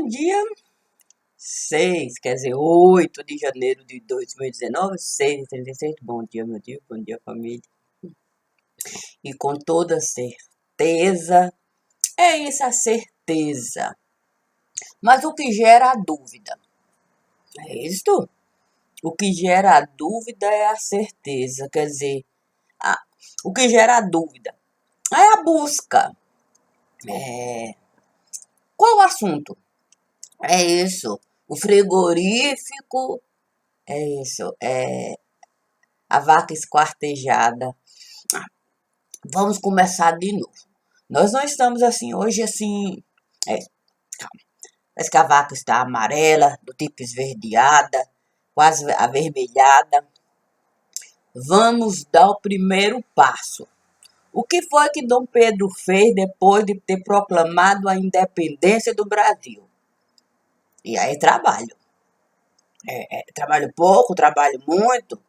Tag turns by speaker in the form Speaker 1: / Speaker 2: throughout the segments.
Speaker 1: no dia 6, quer dizer, 8 de janeiro de 2019, 6h36. Bom dia, meu Deus, bom dia, família. E com toda certeza, é isso a certeza. Mas o que gera a dúvida? É isto? O que gera a dúvida é a certeza, quer dizer, o que gera a dúvida é a busca. Qual o assunto? É isso. O frigorífico, é isso. A vaca esquartejada. Vamos começar de novo. Nós não estamos assim, hoje assim. Calma. Parece que a vaca está amarela, do tipo esverdeada, quase avermelhada. Vamos dar o primeiro passo. O que foi que Dom Pedro fez depois de ter proclamado a independência do Brasil? E aí trabalho. Trabalho pouco, trabalho muito.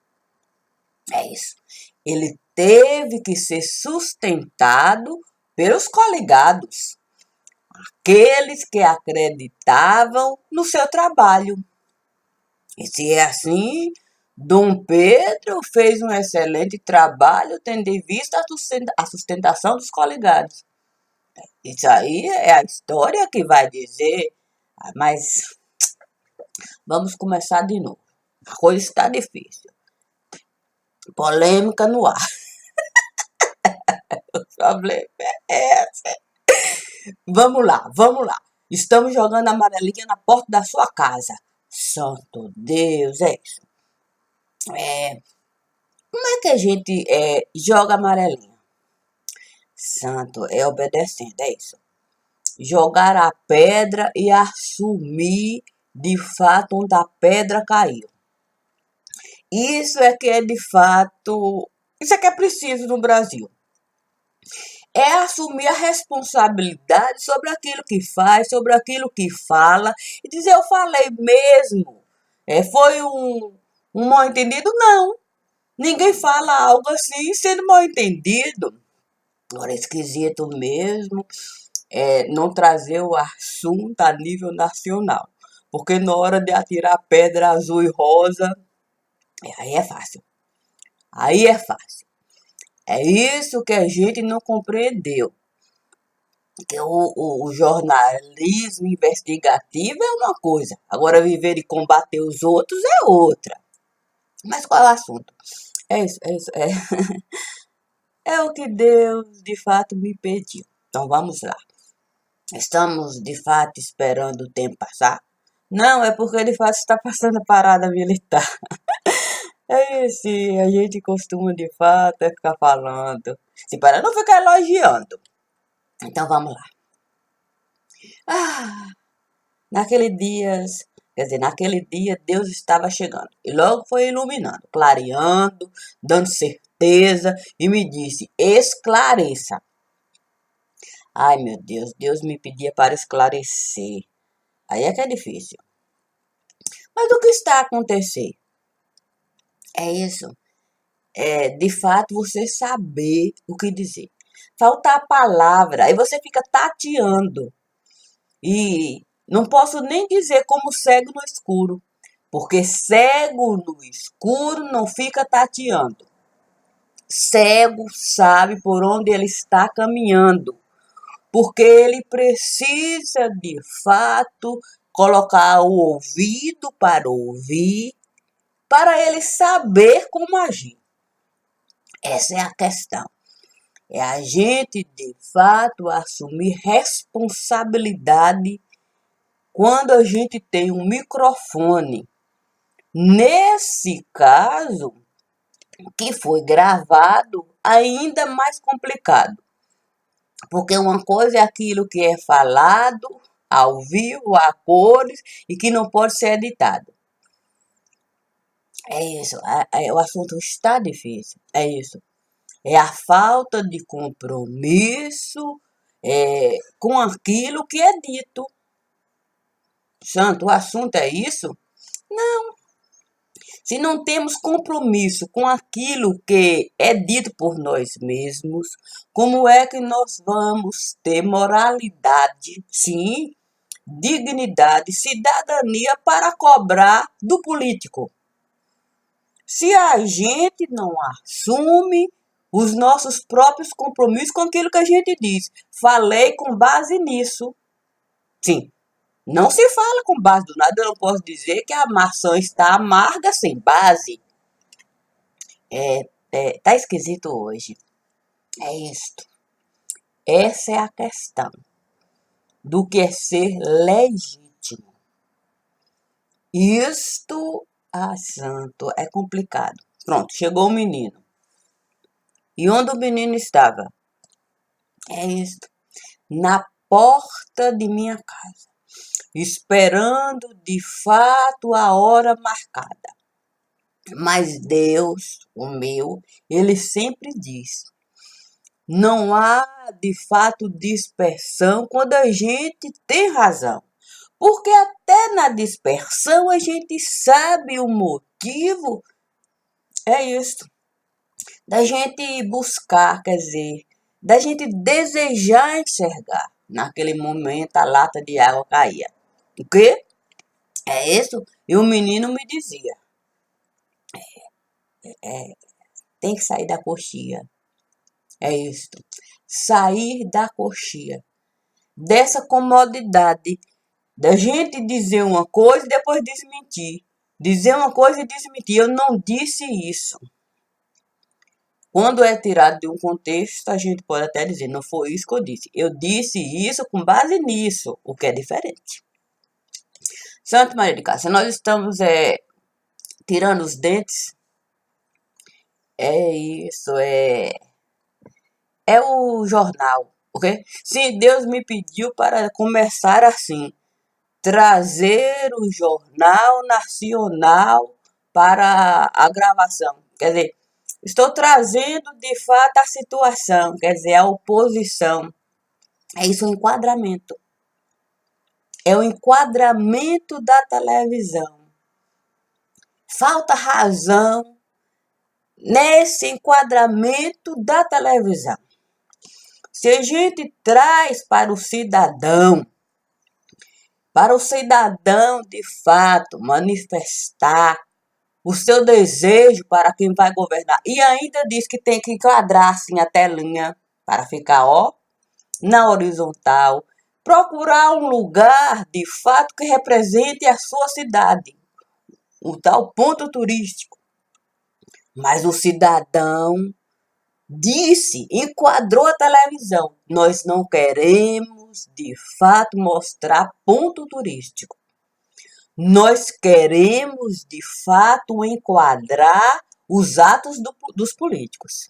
Speaker 1: É isso. Ele teve que ser sustentado pelos coligados, aqueles que acreditavam no seu trabalho. E se é assim, Dom Pedro fez um excelente trabalho, tendo em vista a sustentação dos coligados. Isso aí é a história que vai dizer, mas vamos começar de novo. A coisa está difícil. Polêmica no ar. O problema é esse. Vamos lá, vamos lá. Estamos jogando amarelinha na porta da sua casa. Santo Deus, é isso. Como é que a gente joga amarelinha? Santo, é obedecendo, é isso. Jogar a pedra e assumir de fato onde a pedra caiu. Isso é que é de fato, isso é que é preciso no Brasil. É assumir a responsabilidade sobre aquilo que faz, sobre aquilo que fala, e dizer, eu falei mesmo. Foi um mal entendido? Não. Ninguém fala algo assim sendo mal entendido. Agora, é esquisito mesmo não trazer o assunto a nível nacional. Porque na hora de atirar pedra azul e rosa, aí é fácil. Aí é fácil. É isso que a gente não compreendeu. Que o jornalismo investigativo é uma coisa. Agora viver e combater os outros é outra. Mas qual é o assunto? É isso, é isso. É o que Deus de fato me pediu. Então vamos lá. Estamos de fato esperando o tempo passar? Não, é porque de fato está passando a parada militar. É isso, a gente costuma de fato ficar falando. Se para não ficar elogiando. Então vamos lá. Naquele dia Deus estava chegando. E logo foi iluminando, clareando, dando certeza e me disse: esclareça. Ai, meu Deus, Deus me pedia para esclarecer. Aí é que é difícil. Mas o que está a acontecer? É isso. De fato, você saber o que dizer. Falta a palavra, aí você fica tateando. E não posso nem dizer como cego no escuro, porque cego no escuro não fica tateando. Cego sabe por onde ele está caminhando, porque ele precisa de fato colocar o ouvido para ouvir, para ele saber como agir. Essa é a questão. É a gente, de fato, assumir responsabilidade quando a gente tem um microfone. Nesse caso, que foi gravado, ainda mais complicado. Porque uma coisa é aquilo que é falado ao vivo, a cores, e que não pode ser editado. É isso, o assunto está difícil, é isso. É a falta de compromisso com aquilo que é dito. Santo, o assunto é isso? Não. Se não temos compromisso com aquilo que é dito por nós mesmos, como é que nós vamos ter moralidade, sim, dignidade, cidadania para cobrar do político. Se a gente não assume os nossos próprios compromissos com aquilo que a gente diz, falei com base nisso. Sim, não se fala com base do nada, eu não posso dizer que a maçã está amarga sem base. Tá esquisito hoje. É isto. Essa é a questão do que é ser legítimo. Isto, santo, é complicado. Pronto, chegou o menino. E onde o menino estava? É isto. Na porta de minha casa, esperando de fato a hora marcada. Mas Deus, o meu, ele sempre diz: não há de fato dispersão quando a gente tem razão. Porque até na dispersão a gente sabe o motivo. É isso. Da gente buscar, quer dizer, da gente desejar enxergar. Naquele momento a lata de água caía. O quê? É isso? E o menino me dizia: tem que sair da coxia. É isso. Sair da coxia. Dessa comodidade da gente dizer uma coisa e depois desmentir. Dizer uma coisa e desmentir. Eu não disse isso. Quando é tirado de um contexto, a gente pode até dizer, não foi isso que eu disse. Eu disse isso com base nisso, o que é diferente. Santa Maria de Cássia, nós estamos tirando os dentes. É isso, é o jornal, ok? Sim, Deus me pediu para começar assim, trazer o Jornal Nacional para a gravação. Quer dizer, estou trazendo de fato a situação, quer dizer, a oposição. É isso o enquadramento. É o enquadramento da televisão. Falta razão nesse enquadramento da televisão. Se a gente traz para o cidadão de fato manifestar o seu desejo para quem vai governar, e ainda diz que tem que enquadrar assim a telinha para ficar, na horizontal, procurar um lugar de fato que represente a sua cidade, o tal ponto turístico. Mas o cidadão enquadrou a televisão. Nós não queremos, de fato, mostrar ponto turístico. Nós queremos, de fato, enquadrar os atos dos políticos.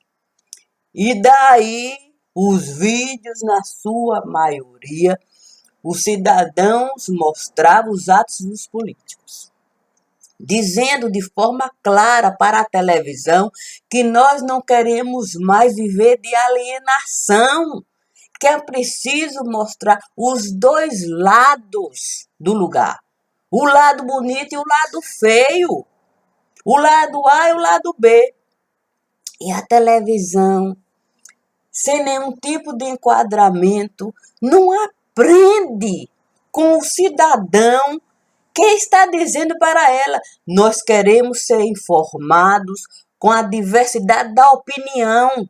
Speaker 1: E daí, os vídeos, na sua maioria, os cidadãos mostravam os atos dos políticos, dizendo de forma clara para a televisão que nós não queremos mais viver de alienação, que é preciso mostrar os dois lados do lugar. O lado bonito e o lado feio. O lado A e o lado B. E a televisão, sem nenhum tipo de enquadramento, não aprende com o cidadão que está dizendo para ela: nós queremos ser informados com a diversidade da opinião.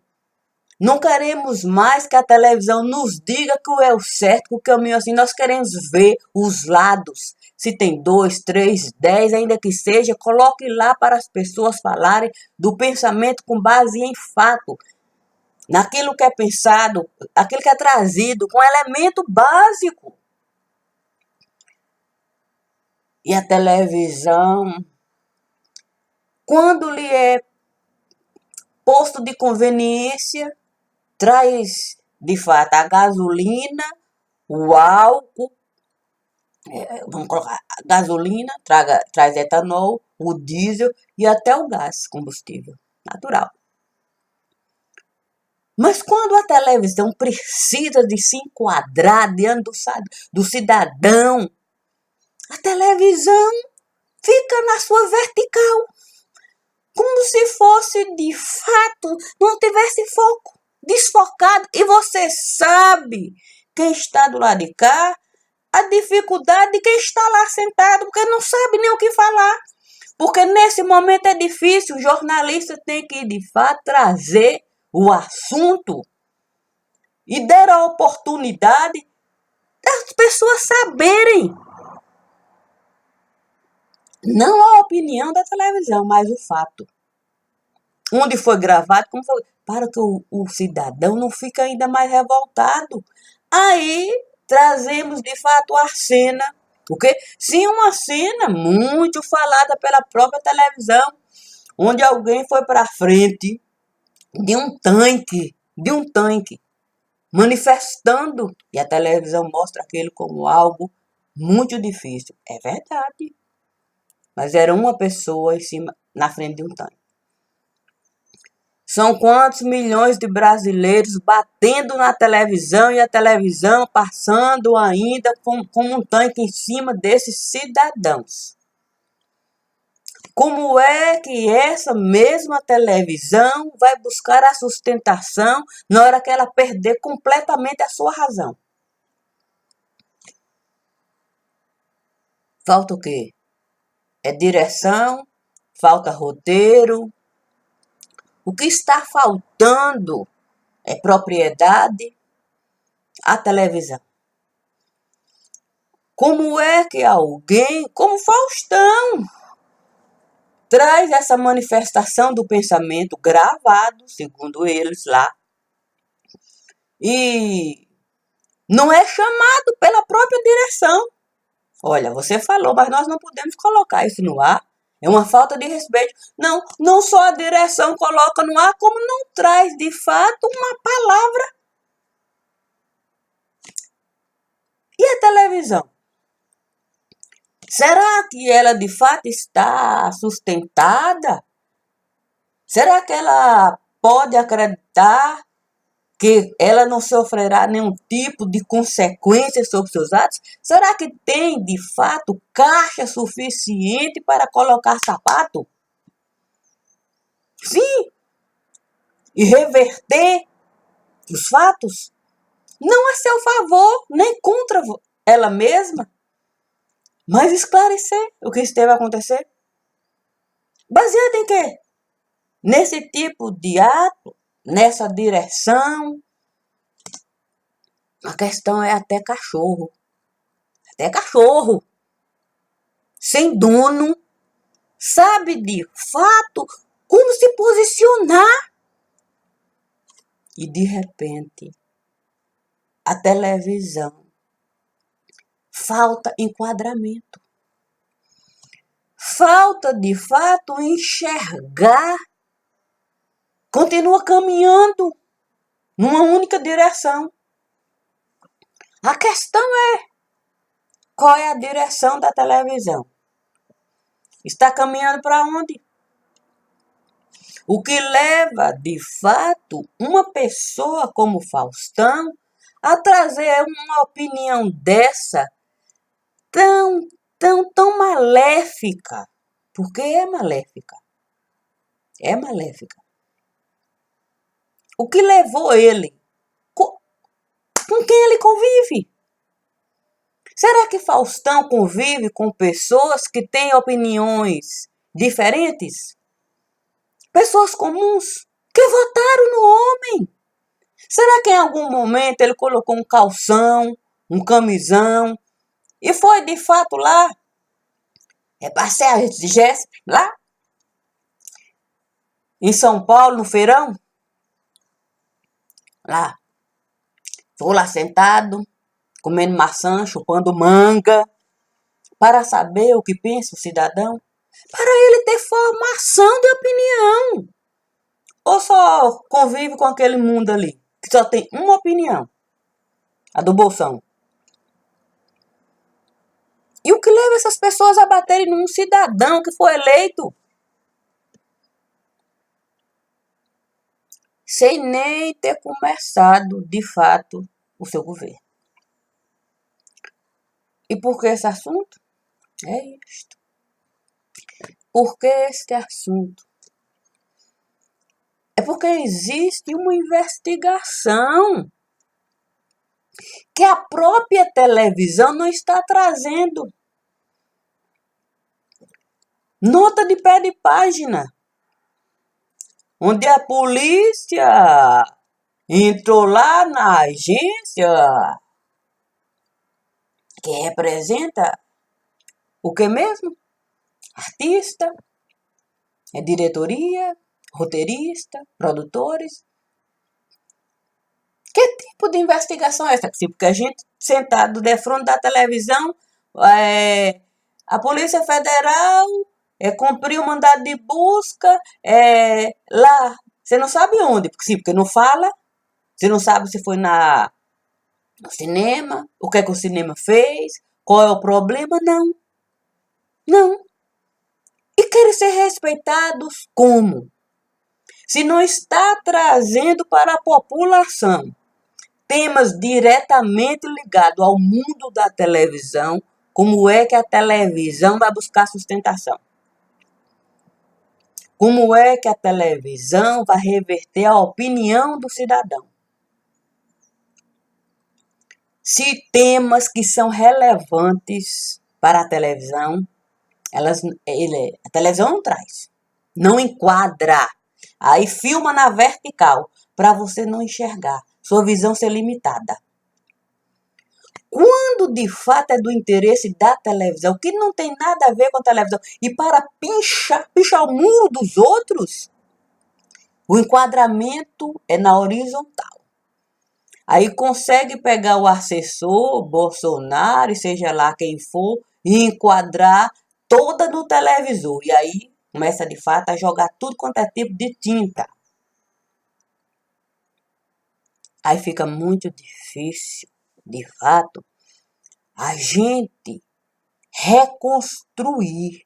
Speaker 1: Não queremos mais que a televisão nos diga que é o certo, que o caminho é assim. Nós queremos ver os lados. Se tem 2, 3, 10, ainda que seja, coloque lá para as pessoas falarem do pensamento com base em fato. Naquilo que é pensado, aquilo que é trazido com elemento básico. E a televisão, quando lhe é posto de conveniência, traz de fato a gasolina, o álcool, vamos colocar a gasolina, traz etanol, o diesel e até o gás combustível natural. Mas quando a televisão precisa de se enquadrar diante do cidadão, a televisão fica na sua vertical, como se fosse de fato, não tivesse foco, desfocado. E você sabe, quem está do lado de cá, a dificuldade de quem está lá sentado, porque não sabe nem o que falar. Porque nesse momento é difícil, o jornalista tem que, de fato, trazer o assunto e dar a oportunidade das pessoas saberem. Não a opinião da televisão, mas o fato. Onde foi gravado, como foi, para que o cidadão não fique ainda mais revoltado. Aí trazemos de fato a cena, porque sim, uma cena muito falada pela própria televisão, onde alguém foi para frente de um tanque, manifestando, e a televisão mostra aquilo como algo muito difícil. É verdade. Mas era uma pessoa em cima, na frente de um tanque. São quantos milhões de brasileiros batendo na televisão e a televisão passando ainda como um tanque em cima desses cidadãos. Como é que essa mesma televisão vai buscar a sustentação na hora que ela perder completamente a sua razão? Falta o quê? É direção, falta roteiro. O que está faltando é propriedade à televisão. Como é que alguém, como Faustão, traz essa manifestação do pensamento gravado, segundo eles lá, e não é chamado pela própria direção? Olha, você falou, mas nós não podemos colocar isso no ar. É uma falta de respeito. Não, não só a direção coloca no ar, como não traz de fato uma palavra. E a televisão? Será que ela de fato está sustentada? Será que ela pode acreditar que ela não sofrerá nenhum tipo de consequência sobre seus atos? Será que tem, de fato, caixa suficiente para colocar sapato? Sim. E reverter os fatos? Não a seu favor, nem contra ela mesma, mas esclarecer o que esteve a acontecer. Baseado em quê? Nesse tipo de ato, nessa direção. A questão é até cachorro. Até cachorro, sem dono, sabe de fato como se posicionar. E de repente, a televisão falta enquadramento. Falta de fato enxergar. Continua caminhando numa única direção. A questão é, qual é a direção da televisão? Está caminhando para onde? O que leva, de fato, uma pessoa como Faustão a trazer uma opinião dessa tão maléfica. Porque é maléfica. É maléfica. O que levou ele? Com quem ele convive? Será que Faustão convive com pessoas que têm opiniões diferentes? Pessoas comuns que votaram no homem. Será que em algum momento ele colocou um calção, um camisão e foi de fato lá? É passear de Jéssica lá? Em São Paulo, no feirão? Lá. Ficou lá sentado, comendo maçã, chupando manga, para saber o que pensa o cidadão, para ele ter formação de opinião. Ou só convive com aquele mundo ali, que só tem uma opinião, a do Bolsão. E o que leva essas pessoas a baterem num cidadão que foi eleito? Sem nem ter começado, de fato, o seu governo. E por que esse assunto? É isto. Por que este assunto? É porque existe uma investigação que a própria televisão não está trazendo. Nota de pé de página, onde a polícia entrou lá na agência que representa o que mesmo? Artista, diretoria, roteirista, produtores. Que tipo de investigação é essa? Porque a gente sentado de frente da televisão, a Polícia Federal cumpriu o mandado de busca lá. Você não sabe onde, porque não fala. Você não sabe se foi no cinema, o que é que o cinema fez, qual é o problema. Não. Não. E querem ser respeitados como? Se não está trazendo para a população temas diretamente ligados ao mundo da televisão, como é que a televisão vai buscar sustentação? Como é que a televisão vai reverter a opinião do cidadão? Se temas que são relevantes para a televisão, a televisão não traz, não enquadra. Aí filma na vertical, para você não enxergar, sua visão ser limitada. Quando de fato é do interesse da televisão, que não tem nada a ver com a televisão, e para pichar o muro dos outros, o enquadramento é na horizontal. Aí consegue pegar o assessor, Bolsonaro, e seja lá quem for, e enquadrar toda no televisor. E aí começa de fato a jogar tudo quanto é tipo de tinta. Aí fica muito difícil, de fato, a gente reconstruir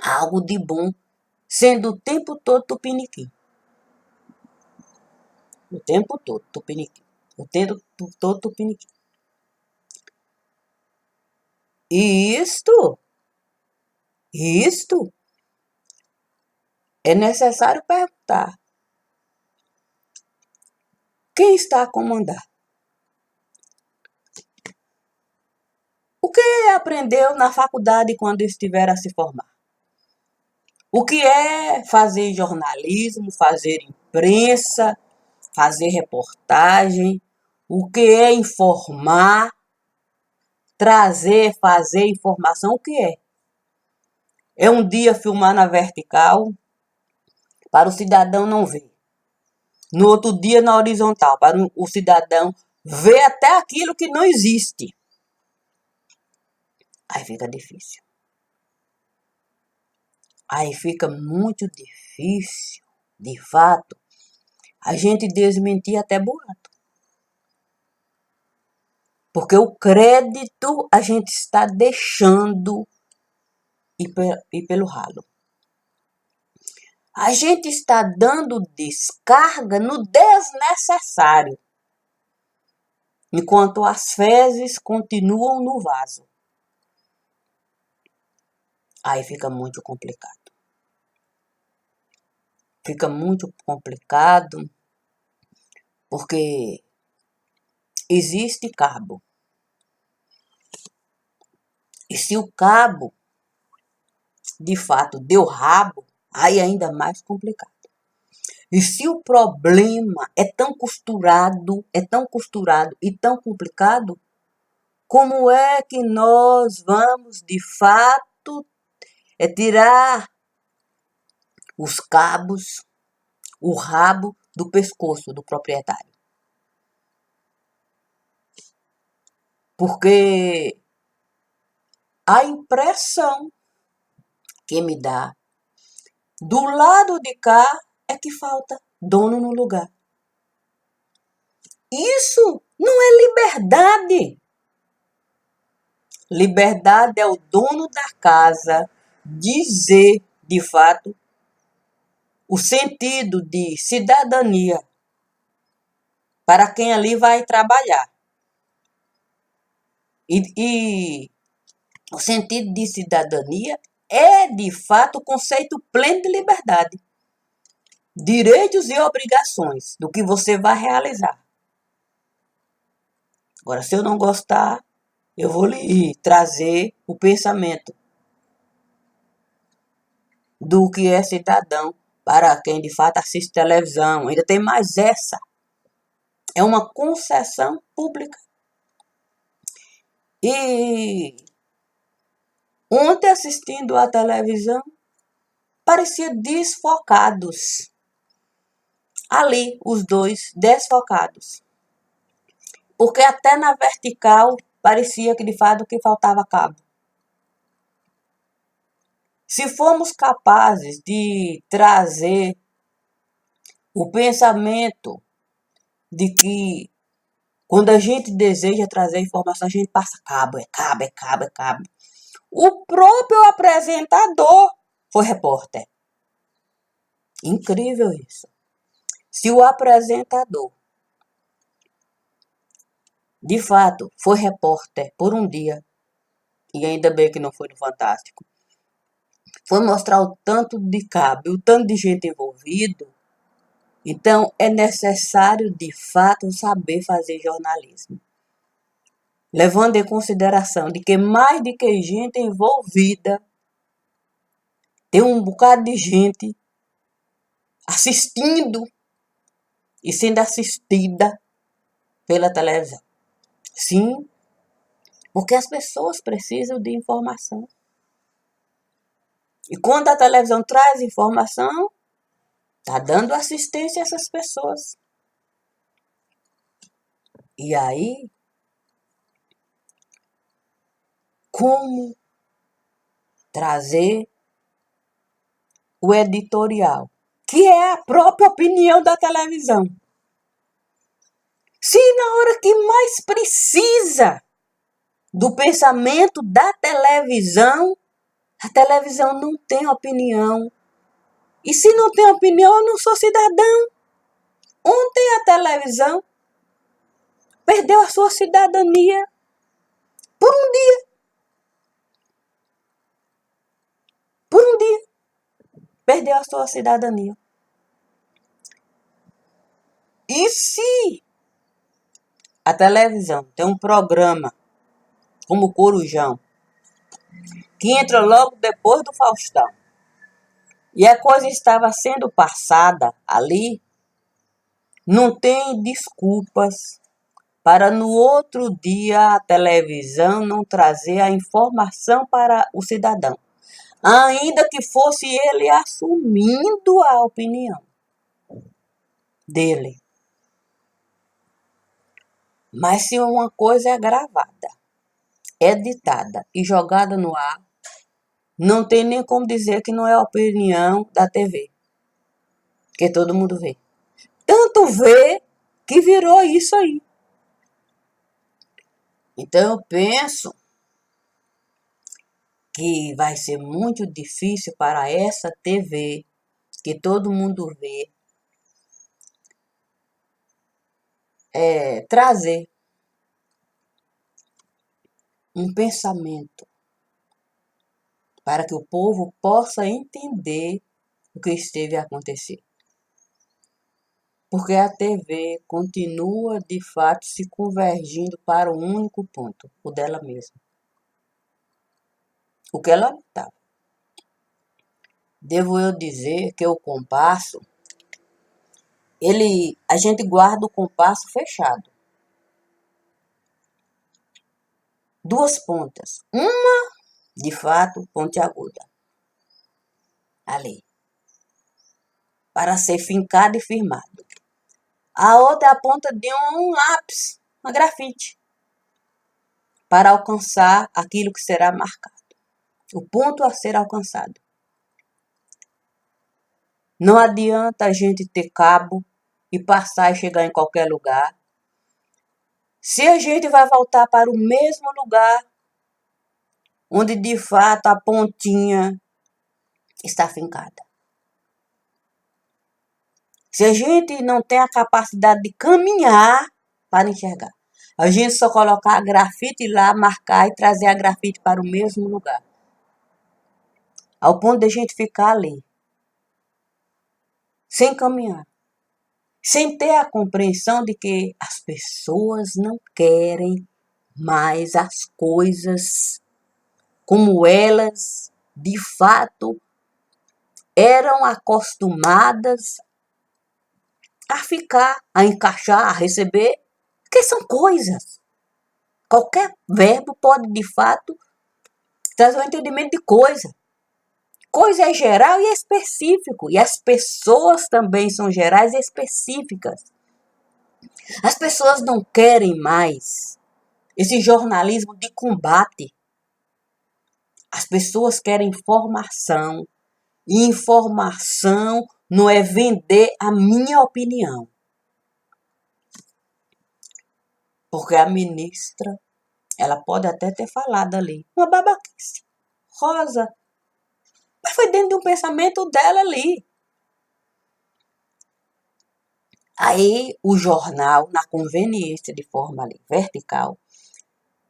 Speaker 1: algo de bom, sendo o tempo todo tupiniquim. O tempo todo tupiniquim. O tempo todo tupiniquim. E isto é necessário perguntar. Quem está a comandar? O que aprendeu na faculdade quando estiver a se formar? O que é fazer jornalismo, fazer imprensa, fazer reportagem? O que é informar, trazer, fazer informação? O que é? É um dia filmar na vertical para o cidadão não ver. No outro dia na horizontal, para o cidadão ver até aquilo que não existe. Aí fica difícil. Aí fica muito difícil, de fato, a gente desmentir até boato. Porque o crédito a gente está deixando ir pelo ralo. A gente está dando descarga no desnecessário, enquanto as fezes continuam no vaso. Aí fica muito complicado. Fica muito complicado porque existe cabo. E se o cabo, de fato, deu rabo, aí é ainda mais complicado. E se o problema é tão costurado e tão complicado, como é que nós vamos, de fato, tirar os cabos, o rabo do pescoço do proprietário? Porque a impressão que me dá do lado de cá é que falta dono no lugar. Isso não é liberdade. Liberdade é o dono da casa dizer, de fato, o sentido de cidadania para quem ali vai trabalhar. E o sentido de cidadania é, de fato, o conceito pleno de liberdade. direitos e obrigações do que você vai realizar. Agora, se eu não gostar, eu vou lhe trazer o pensamento do que é cidadão para quem de fato assiste televisão. Ainda tem mais essa. É uma concessão pública. E ontem, assistindo à televisão, parecia desfocados. Ali, os dois desfocados. Porque até na vertical parecia que de fato que faltava cabo. Se formos capazes de trazer o pensamento de que quando a gente deseja trazer informação, a gente passa cabo, é cabo, é cabo, é cabo. O próprio apresentador foi repórter. Incrível isso. Se o apresentador, de fato, foi repórter por um dia, e ainda bem que não foi no Fantástico, foi mostrar o tanto de cabo e o tanto de gente envolvido, então é necessário, de fato, saber fazer jornalismo. Levando em consideração de que mais de que gente envolvida, tem um bocado de gente assistindo e sendo assistida pela televisão. Sim, porque as pessoas precisam de informação. E quando a televisão traz informação, está dando assistência a essas pessoas. E aí, como trazer o editorial, que é a própria opinião da televisão? Se na hora que mais precisa do pensamento da televisão, a televisão não tem opinião. E se não tem opinião, eu não sou cidadão. Ontem a televisão perdeu a sua cidadania por um dia. Por um dia. Perdeu a sua cidadania. E se a televisão tem um programa como o Corujão, que entra logo depois do Faustão, e a coisa estava sendo passada ali, não tem desculpas para no outro dia a televisão não trazer a informação para o cidadão, ainda que fosse ele assumindo a opinião dele. Mas se uma coisa é gravada, editada e jogada no ar, não tem nem como dizer que não é a opinião da TV, que todo mundo vê. Tanto vê que virou isso aí. Então eu penso que vai ser muito difícil para essa TV, que todo mundo vê, trazer um pensamento para que o povo possa entender o que esteve a acontecer. Porque a TV continua, de fato, se convergindo para um único ponto, o dela mesma. O que ela lamentável. Devo eu dizer que o compasso, a gente guarda o compasso fechado. Duas pontas. Uma, de fato, pontiaguda. Ali. Para ser fincado e firmado. A outra é a ponta de um lápis, uma grafite. Para alcançar aquilo que será marcado. O ponto a ser alcançado. Não adianta a gente ter cabo e passar e chegar em qualquer lugar, se a gente vai voltar para o mesmo lugar onde de fato a pontinha está fincada. Se a gente não tem a capacidade de caminhar para enxergar, a gente só colocar a grafite lá, marcar e trazer a grafite para o mesmo lugar, ao ponto de a gente ficar ali, sem caminhar, sem ter a compreensão de que as pessoas não querem mais as coisas como elas, de fato, eram acostumadas a ficar, a encaixar, a receber, porque são coisas. Qualquer verbo pode, de fato, trazer um entendimento de coisa. Coisa é geral e é específico. E as pessoas também são gerais e específicas. As pessoas não querem mais esse jornalismo de combate. As pessoas querem informação. E informação não é vender a minha opinião. Porque a ministra, ela pode até ter falado ali, uma babaquice, rosa, mas foi dentro de um pensamento dela ali. Aí o jornal, na conveniência de forma ali, vertical,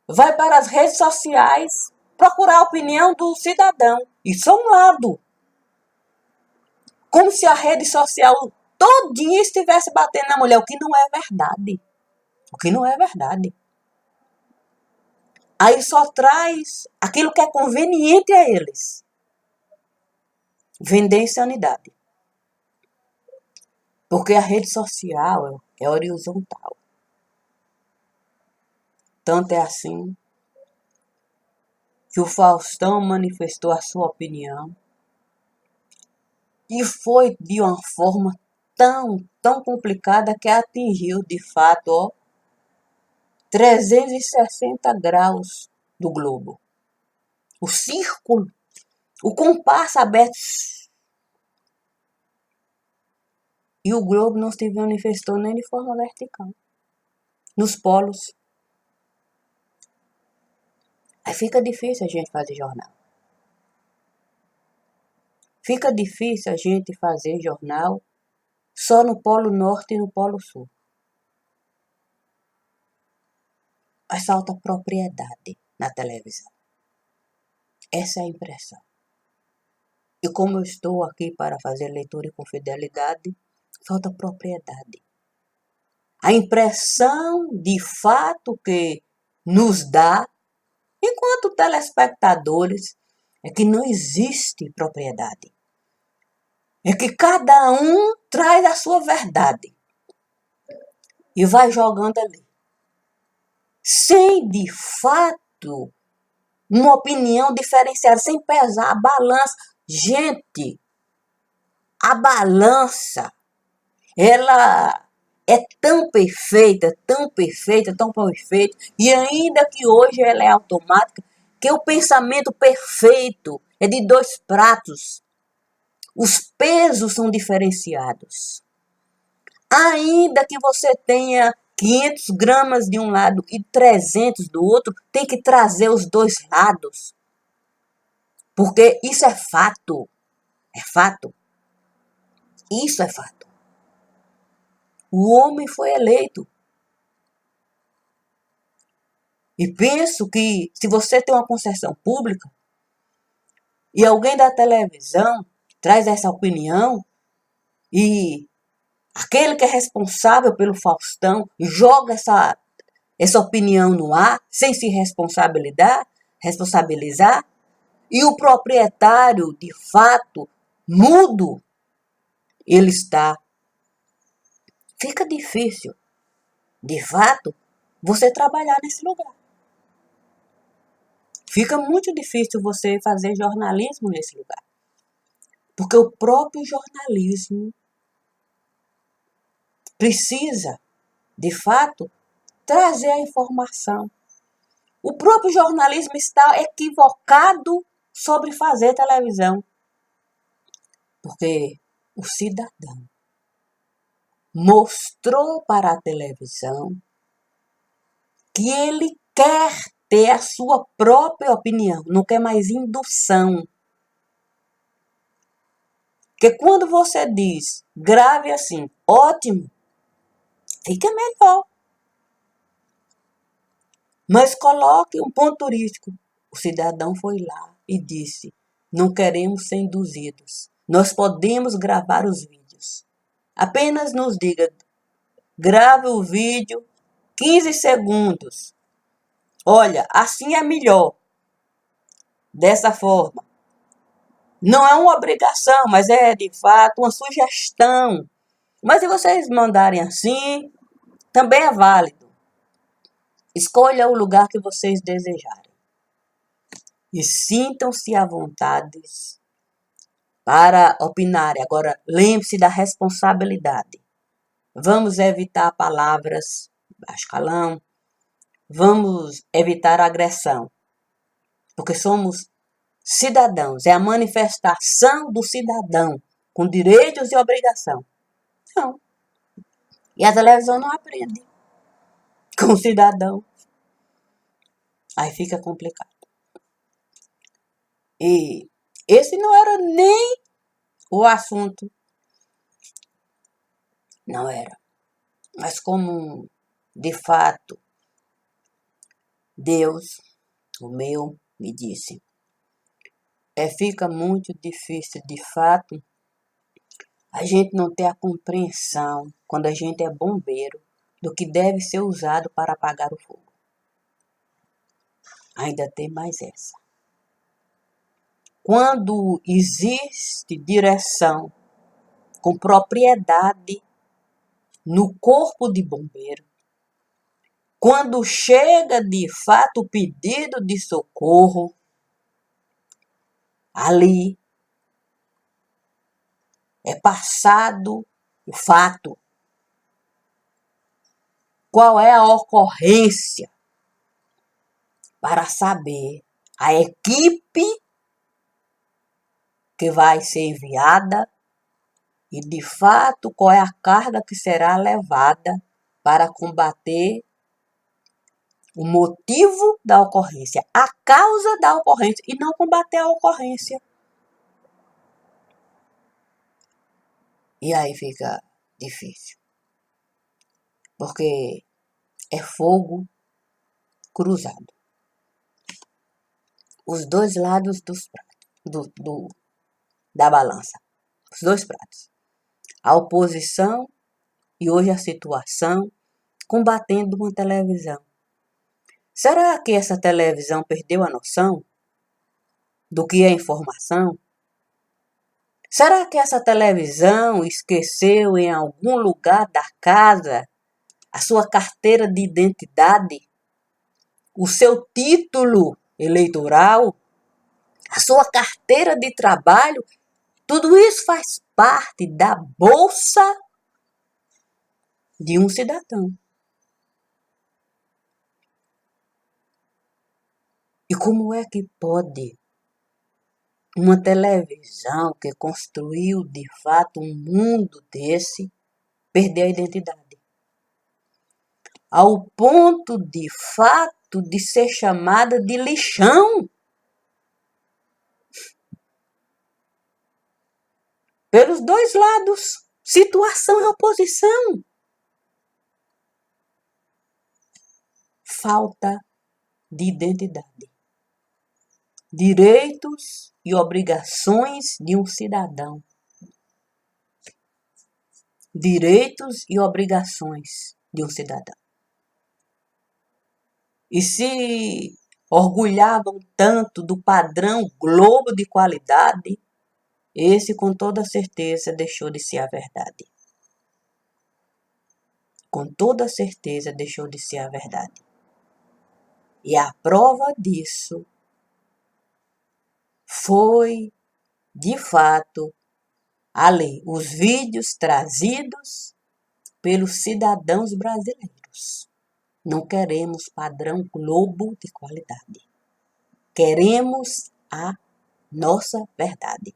Speaker 1: vai para as redes sociais procurar a opinião do cidadão. Isso é um lado. Como se a rede social todinha estivesse batendo na mulher, o que não é verdade. O que não é verdade. Aí só traz aquilo que é conveniente a eles. Vender insanidade. Porque a rede social é horizontal. Tanto é assim que o Faustão manifestou a sua opinião e foi de uma forma tão complicada que atingiu, de fato, 360 graus do globo. O círculo, o compasso aberto. E o globo não se manifestou nem de forma vertical. Nos polos. Aí fica difícil a gente fazer jornal. Fica difícil a gente fazer jornal só no Polo Norte e no Polo Sul. Mas falta propriedade na televisão. Essa é a impressão. E como eu estou aqui para fazer leitura com fidelidade, falta propriedade. A impressão de fato que nos dá, enquanto telespectadores, é que não existe propriedade. É que cada um traz a sua verdade e vai jogando ali. Sem, de fato, uma opinião diferenciada, sem pesar a balança. Gente, a balança, ela é tão perfeita, e ainda que hoje ela é automática, que o pensamento perfeito é de dois pratos. Os pesos são diferenciados. Ainda que você tenha 500 gramas de um lado e 300 do outro, tem que trazer os dois lados. Porque isso é fato. É fato. Isso é fato. O homem foi eleito. E penso que se você tem uma concessão pública e alguém da televisão traz essa opinião e aquele que é responsável pelo Faustão joga essa opinião no ar sem se responsabilizar, e o proprietário, de fato, mudo, ele está. Fica difícil, de fato, você trabalhar nesse lugar. Fica muito difícil você fazer jornalismo nesse lugar. Porque o próprio jornalismo precisa, de fato, trazer a informação. O próprio jornalismo está equivocado sobre fazer televisão. Porque o cidadão mostrou para a televisão que ele quer ter a sua própria opinião, não quer mais indução. Porque quando você diz, grave assim, ótimo, fica melhor. Mas coloque um ponto turístico. O cidadão foi lá e disse, não queremos ser induzidos. Nós podemos gravar os vídeos. Apenas nos diga, grave o vídeo 15 segundos. Olha, assim é melhor. Dessa forma. Não é uma obrigação, mas é de fato uma sugestão. Mas se vocês mandarem assim, também é válido. Escolha o lugar que vocês desejarem. E sintam-se à vontade para opinarem. Agora, lembre-se da responsabilidade. Vamos evitar palavras baixo calão. Vamos evitar agressão. Porque somos cidadãos. É a manifestação do cidadão com direitos e obrigação. Não. E a televisão não aprende com o cidadão. Aí fica complicado. E esse não era nem o assunto. Não era. Mas como, de fato, Deus, o meu, me disse, fica muito difícil, de fato, a gente não ter a compreensão, quando a gente é bombeiro, do que deve ser usado para apagar o fogo. Ainda tem mais essa. Quando existe direção com propriedade no corpo de bombeiro, quando chega de fato o pedido de socorro, ali é passado o fato. Qual é a ocorrência? Para saber a equipe que vai ser enviada e, de fato, qual é a carga que será levada para combater o motivo da ocorrência, a causa da ocorrência, e não combater a ocorrência. E aí fica difícil. Porque é fogo cruzado. Os dois lados da balança. Os dois pratos. A oposição e hoje a situação combatendo uma televisão. Será que essa televisão perdeu a noção do que é informação? Será que essa televisão esqueceu em algum lugar da casa a sua carteira de identidade, o seu título eleitoral, a sua carteira de trabalho? Tudo isso faz parte da bolsa de um cidadão. E como é que pode uma televisão que construiu de fato um mundo desse perder a identidade? Ao ponto de fato de ser chamada de lixão pelos dois lados, situação e oposição. Falta de identidade. Direitos e obrigações de um cidadão. Direitos e obrigações de um cidadão. E se orgulhavam tanto do padrão Globo de qualidade, esse com toda certeza deixou de ser a verdade. Com toda certeza deixou de ser a verdade. E a prova disso foi, de fato, a lei, os vídeos trazidos pelos cidadãos brasileiros. Não queremos padrão Globo de qualidade. Queremos a nossa verdade.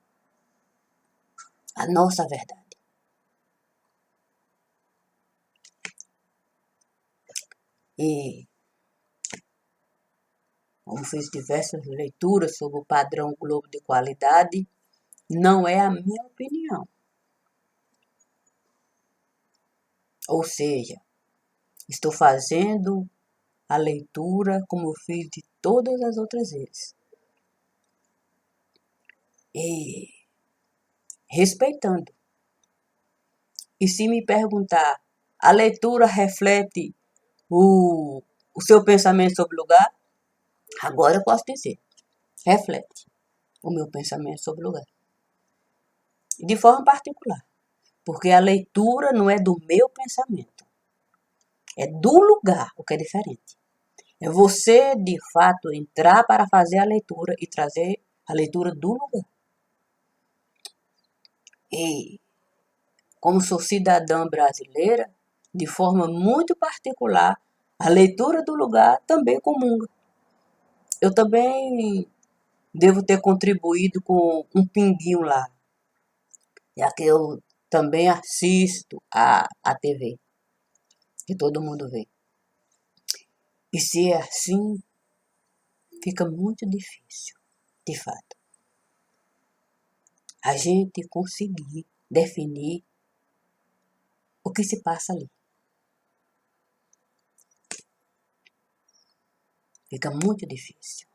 Speaker 1: A nossa verdade. E como fiz diversas leituras sobre o padrão Globo de qualidade, não é a minha opinião. Ou seja, estou fazendo a leitura como eu fiz de todas as outras vezes. E respeitando E se me perguntar, a leitura reflete o seu pensamento sobre o lugar? Agora eu posso dizer, reflete o meu pensamento sobre o lugar. De forma particular, porque a leitura não é do meu pensamento, é do lugar, o que é diferente. É você, de fato, entrar para fazer a leitura e trazer a leitura do lugar. E, como sou cidadã brasileira, de forma muito particular, a leitura do lugar também comunga. Eu também devo ter contribuído com um pinguinho lá, já que eu também assisto a TV, que todo mundo vê. E se é assim, fica muito difícil, de fato, a gente conseguir definir o que se passa ali. Fica muito difícil.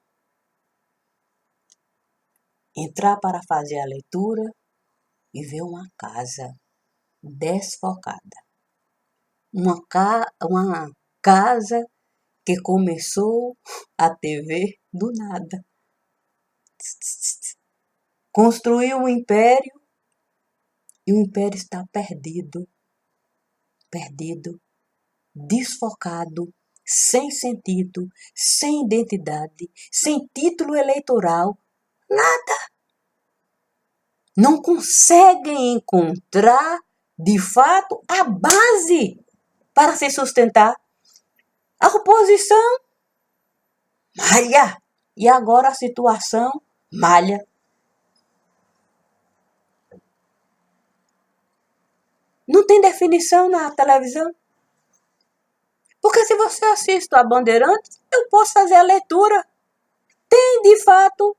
Speaker 1: Entrar para fazer a leitura e ver uma casa desfocada. Uma casa que começou a TV do nada. Construiu um império e o império está perdido, desfocado, sem sentido, sem identidade, sem título eleitoral, nada. Não conseguem encontrar, de fato, a base para se sustentar. A oposição malha. E agora a situação malha. Não tem definição na televisão. Porque se você assiste a Bandeirantes, eu posso fazer a leitura. Tem, de fato,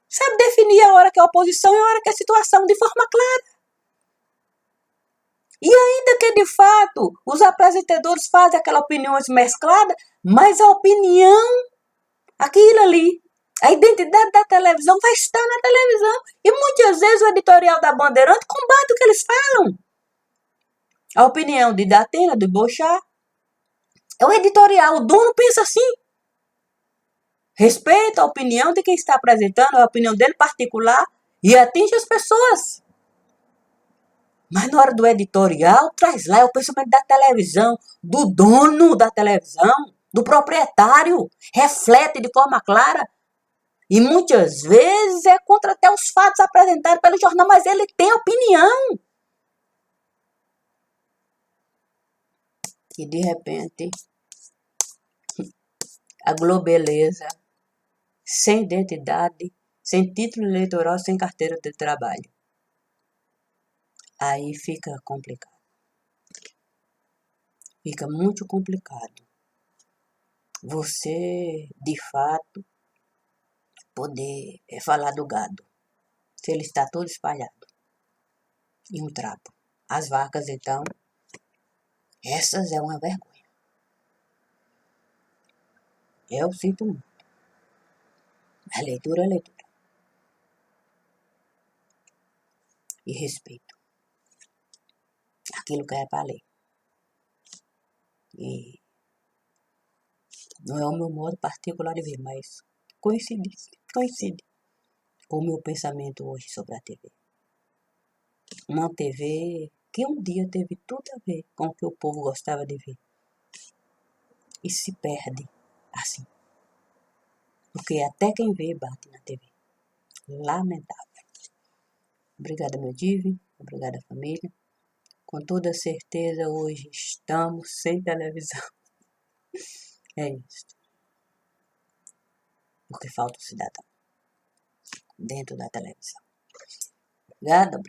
Speaker 1: sabe definir a hora que é oposição e a hora que é situação de forma clara. E ainda que, de fato, os apresentadores fazem aquela opinião mesclada, mas a opinião, aquilo ali, a identidade da televisão vai estar na televisão. E muitas vezes o editorial da Bandeirante combate o que eles falam. A opinião de Datena, de Bochá, é o editorial. O dono pensa assim. Respeita a opinião de quem está apresentando, a opinião dele particular, e atinge as pessoas. Mas na hora do editorial, traz lá o pensamento da televisão, do dono da televisão, do proprietário. Reflete de forma clara. E muitas vezes é contra até os fatos apresentados pelo jornal, mas ele tem opinião. E de repente, a globeleza, sem identidade, sem título eleitoral, sem carteira de trabalho. Aí fica complicado. Fica muito complicado. Você, de fato, poder falar do gado, se ele está todo espalhado em um trapo. As vacas, então, essas é uma vergonha. Eu sinto muito. A leitura é leitura. E respeito. Aquilo que é para ler. E não é o meu modo particular de ver, mas coincide com o meu pensamento hoje sobre a TV. Uma TV que um dia teve tudo a ver com o que o povo gostava de ver. E se perde assim. Porque até quem vê bate na TV. Lamentável. Obrigada, meu Divi. Obrigada, família. Com toda certeza, hoje estamos sem televisão. É isso. Porque falta o cidadão dentro da televisão. Obrigada.